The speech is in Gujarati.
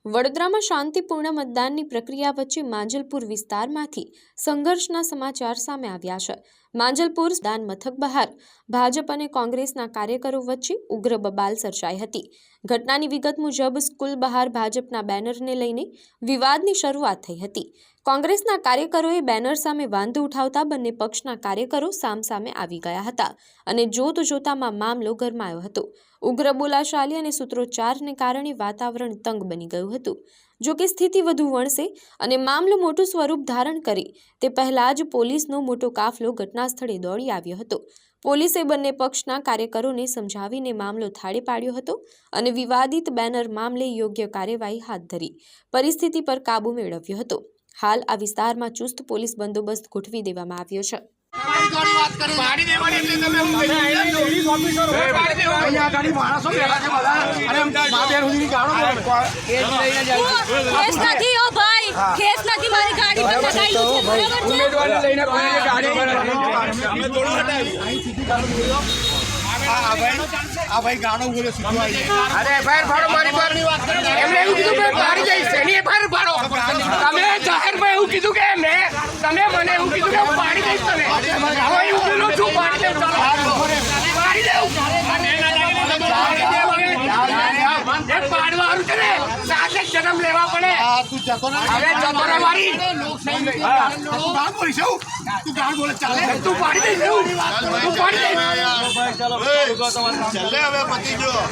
વડોદરામાં શાંતિપૂર્ણ મતદાનની પ્રક્રિયા વચ્ચે માંજલપુર વિસ્તારમાંથી સંઘર્ષના સમાચાર સામે આવ્યા છે। માંજલપુર મતદાન મથક બહાર ભાજપ અને કોંગ્રેસના કાર્યકરો વચ્ચે ઉગ્ર બબાલ સર્જાઈ હતી। ઘટનાની વિગત મુજબ સ્કૂલ બહાર ભાજપના બેનરને લઈને વિવાદની શરૂઆત થઈ હતી। કોંગ્રેસના કાર્યકરોએ બેનર સામે વાંધો ઉઠાવતા બંને પક્ષના કાર્યકરો સામસામે આવી ગયા હતા અને જોતજોતામાં મામલો ગરમાયો હતો। ઉગ્ર બોલાચાલી અને સૂત્રોચ્ચારને કારણે વાતાવરણ તંગ બની ગયું હતું। જો કે સ્થિતિ વધુ વણસે અને મામલો મોટું સ્વરૂપ ધારણ કરે તે પહેલા જ પોલીસનો મોટો કાફલો ઘટના સ્થળે દોડી આવ્યો હતો। પોલીસે બંને પક્ષના કાર્યકરોને સમજાવીને મામલો થાળે પાડ્યો હતો અને વિવાદિત બેનર મામલે યોગ્ય કાર્યવાહી હાથ ધરી પરિસ્થિતિ પર કાબુ મેળવ્યો હતો। હાલ આ વિસ્તારમાં ચુસ્ત પોલીસ બંદોબસ્ત ગોઠવી દેવામાં આવ્યો છે। આ ભાઈ ગાણો બોલે સીધો આવી અરે ફાયર ફાડો મારી પર એમને એવું કીધું કે મારી જઈશ એની ફાયર ફાડો તમે જાહેરમાં એવું કીધું કે તમે મને એવું કીધું કે હું પાડી દઈશ તમે હવે એવું કીધું છું પાડી દઈશ પાડી દેવું પાડવાનું છે ને સાથે જન્મ લેવા પડે તું જતો હવે જતો રે મારી તું ગાણ બોલીશ તું ગાણ બોલે ચાલે તું પાડી દઈશ તું પાડી દઈશ ચાલો હવે પતી ગયો।